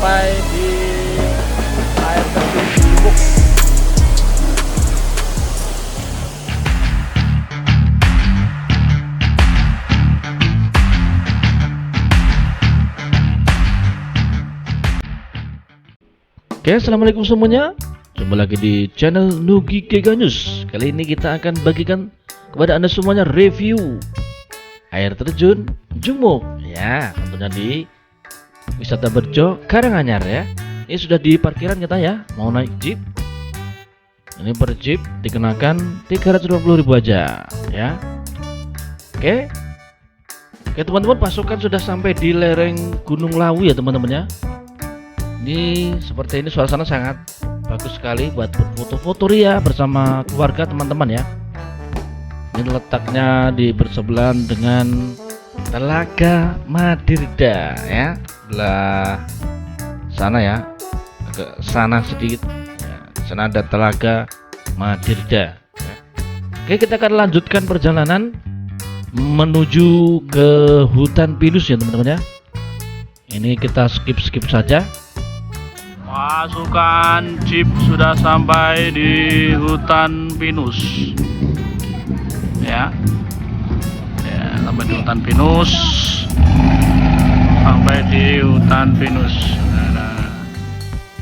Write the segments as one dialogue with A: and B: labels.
A: sampai di air terjun Jumuk.
B: Oke, assalamualaikum semuanya. Jumpa lagi di channel Nugi Geganyus. Kali ini kita akan bagikan kepada anda semuanya review air terjun Jumuk. Ya, tentunya di Wisata Berjo Karanganyar ya. Ini sudah di parkiran kita ya. Mau naik jeep. Ini per jeep dikenakan 320.000 aja ya. Oke. Oke teman-teman, pasukan sudah sampai di lereng Gunung Lawu ya teman-teman ya. Ini seperti ini suasana sangat bagus sekali buat berfoto-foto ria bersama keluarga teman-teman ya. Ini letaknya di bersebelahan dengan Telaga Madirda ya, belah sana ya, agak sana sedikit ya, di sana ada Telaga Madirda ya. Oke, kita akan lanjutkan perjalanan menuju ke hutan pinus ya teman-teman ya. Ini kita skip saja.
A: Pasukan jeep sudah sampai di hutan pinus ya. Sampai di hutan pinus,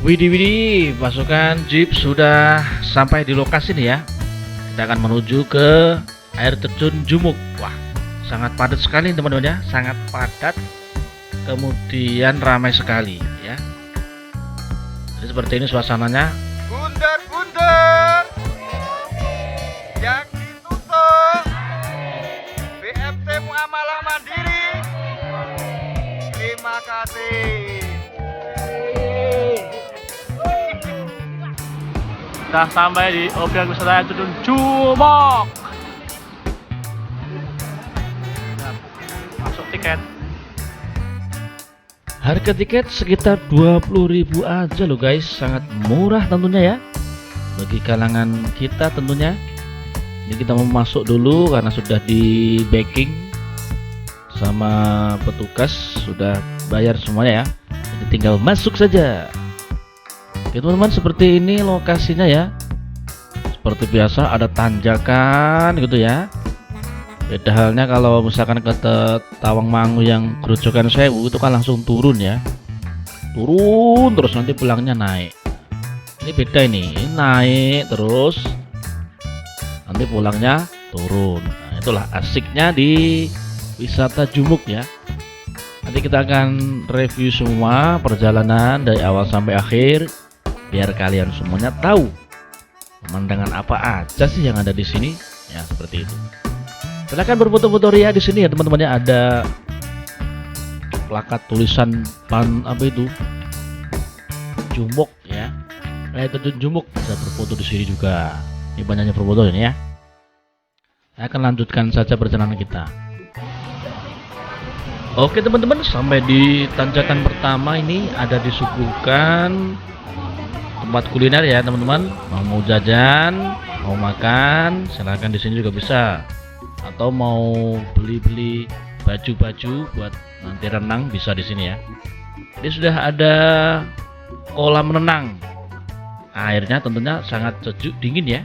B: Widih, pasukan jeep sudah sampai di lokasi nih ya. Kita akan menuju ke air terjun Jumuk. Wah, sangat padat sekali teman-teman ya, sangat padat. Kemudian ramai sekali ya. Jadi seperti ini suasananya.
C: Bundar yang ditutup BMT Muamalah Mandiri. Terima kasih.
A: sudah sampai di objek wisata air terjun Jumuk. Nah, masuk tiket.
B: Harga tiket sekitar 20.000 aja loh guys, sangat murah tentunya ya bagi kalangan kita tentunya. Ini kita mau masuk dulu karena sudah di backing sama petugas, sudah bayar semuanya ya. Jadi tinggal masuk saja. Oke teman-teman, seperti ini lokasinya ya. Seperti biasa ada tanjakan gitu ya. Beda halnya kalau misalkan ke Tawangmangu yang Grojogan Sewu itu kan langsung turun ya. Turun terus nanti pulangnya naik. Ini beda ini naik terus nanti pulangnya turun. Nah, itulah asiknya di wisata Jumuk ya. Nanti kita akan review semua perjalanan dari awal sampai akhir biar kalian semuanya tahu pemandangan apa aja sih yang ada di sini ya, seperti itu. Silahkan berfoto-foto ria di sini ya teman-teman ya. Ada plakat tulisan apa itu Jumuk ya, kayak terjun Jumuk, bisa berfoto di sini juga. Ini banyaknya berfoto ini ya. Saya akan lanjutkan saja perjalanan kita. Oke teman-teman, sampai di tanjakan pertama ini ada disuguhkan tempat kuliner ya teman-teman. Mau jajan, mau makan, silahkan di sini juga bisa. Atau mau beli baju-baju buat nanti renang bisa di sini ya. Ini sudah ada kolam renang. Airnya tentunya sangat sejuk dingin ya.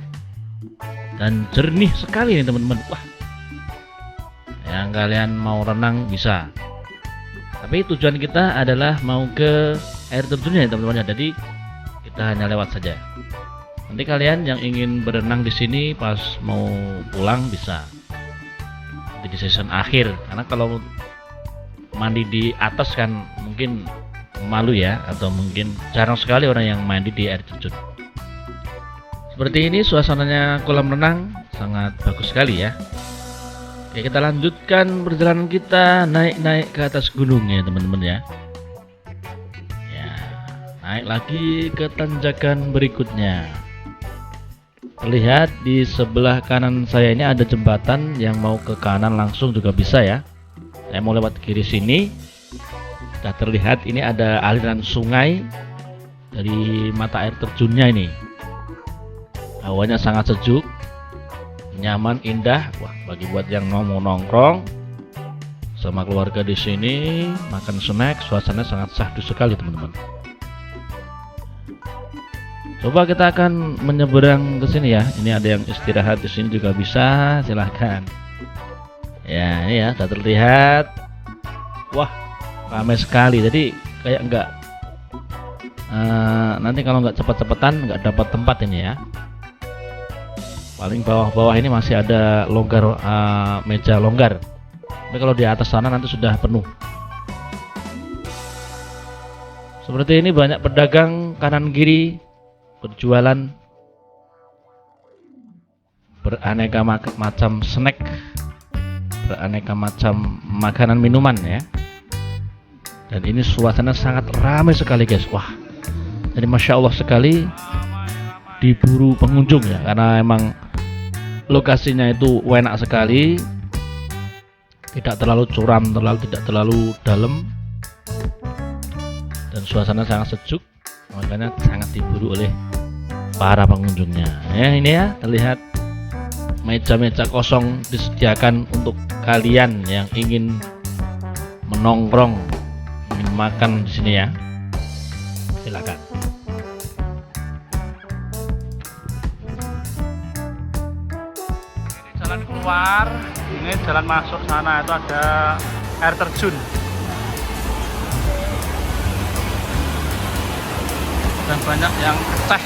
B: Dan jernih sekali nih teman-teman. Wah. Yang kalian mau renang bisa. Tapi tujuan kita adalah mau ke air terjunnya ya teman-teman. Jadi kita hanya lewat saja. Nanti kalian yang ingin berenang di sini pas mau pulang bisa. Di season akhir, karena kalau mandi di atas kan mungkin malu ya, atau mungkin jarang sekali orang yang mandi di air terjun. Seperti ini suasananya kolam renang, sangat bagus sekali ya. Oke, kita lanjutkan perjalanan kita naik ke atas gunung ya teman-teman ya. Ya, naik lagi ke tanjakan berikutnya. Terlihat di sebelah kanan saya ini ada jembatan, yang mau ke kanan langsung juga bisa ya. Saya mau lewat kiri sini. Sudah terlihat ini ada aliran sungai dari mata air terjunnya ini. Hawanya sangat sejuk, nyaman, indah. Wah, bagi buat yang mau nongkrong sama keluarga di sini, makan snack, suasananya sangat syahdu sekali teman-teman. Coba kita akan menyeberang ke sini ya. Ini ada yang istirahat di sini juga bisa, silahkan. Ya, ini ya, sudah terlihat. Wah, ramai sekali. Jadi kayak enggak nanti kalau nggak cepet-cepetan nggak dapat tempat ini ya. Paling bawah-bawah ini masih ada longgar, meja longgar. Tapi kalau di atas sana nanti sudah penuh. Seperti ini banyak pedagang kanan kiri berjualan beraneka macam snack, beraneka macam makanan minuman ya. Dan ini suasana sangat ramai sekali guys. Wah, jadi masya Allah sekali, diburu pengunjung ya, karena emang lokasinya itu enak sekali, tidak terlalu curam, tidak terlalu dalam, dan suasana sangat sejuk, makanya sangat diburu oleh para pengunjungnya. Ya, ini ya, terlihat meja-meja kosong disediakan untuk kalian yang ingin menongkrong, ingin makan di sini ya. Silakan.
A: Ini jalan keluar, ini jalan masuk sana itu ada air terjun. Dan banyak yang pecah.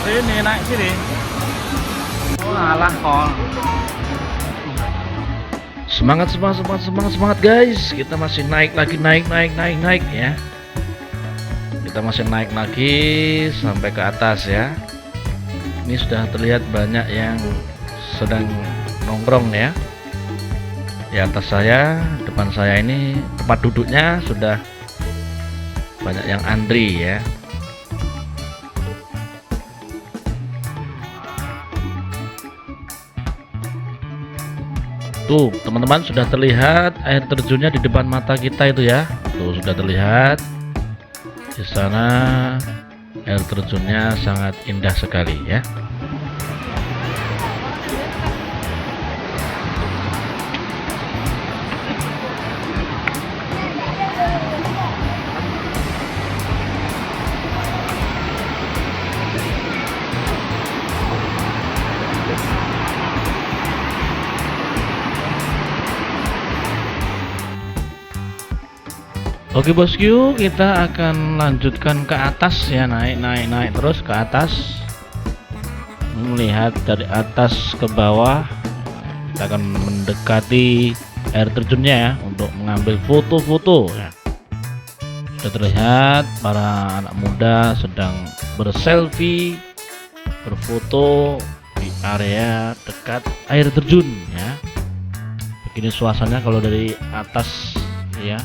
A: Sini naik sini. Oh, alah kok.
B: Semangat guys. Kita masih naik lagi, naik ya. Kita masih naik lagi sampai ke atas ya. Ini sudah terlihat banyak yang sedang nongkrong ya. Di atas saya, depan saya ini tempat duduknya sudah banyak yang antri ya. Tuh teman-teman, sudah terlihat air terjunnya di depan mata kita itu ya. Tuh sudah terlihat di sana, air terjunnya sangat indah sekali ya. Oke bosku, kita akan lanjutkan ke atas ya, naik terus ke atas, melihat dari atas ke bawah. Kita akan mendekati air terjunnya ya, untuk mengambil foto-foto ya. Sudah terlihat para anak muda sedang berselfie, berfoto di area dekat air terjun ya. Begini suasananya kalau dari atas ya.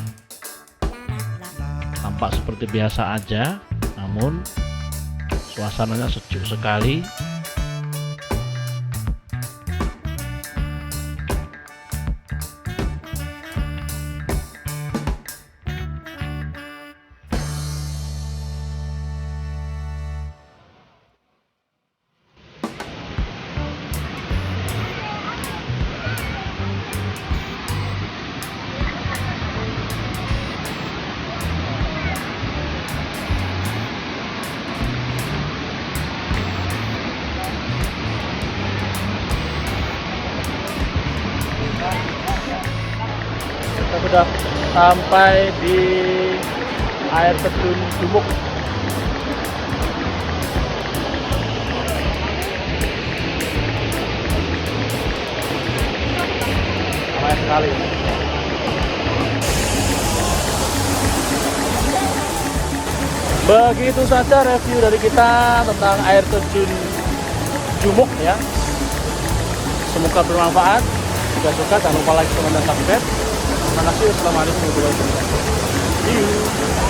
B: Tampak seperti biasa aja, namun suasananya sejuk sekali.
A: Kita sudah sampai di air terjun Jumuk. Ramai sekali. Begitu saja review dari kita tentang air terjun Jumuk ya. Semoga bermanfaat. Jika suka jangan lupa like, comment, dan subscribe. Terima kasih. Assalamualaikum warahmatullahi wabarakatuh. See you.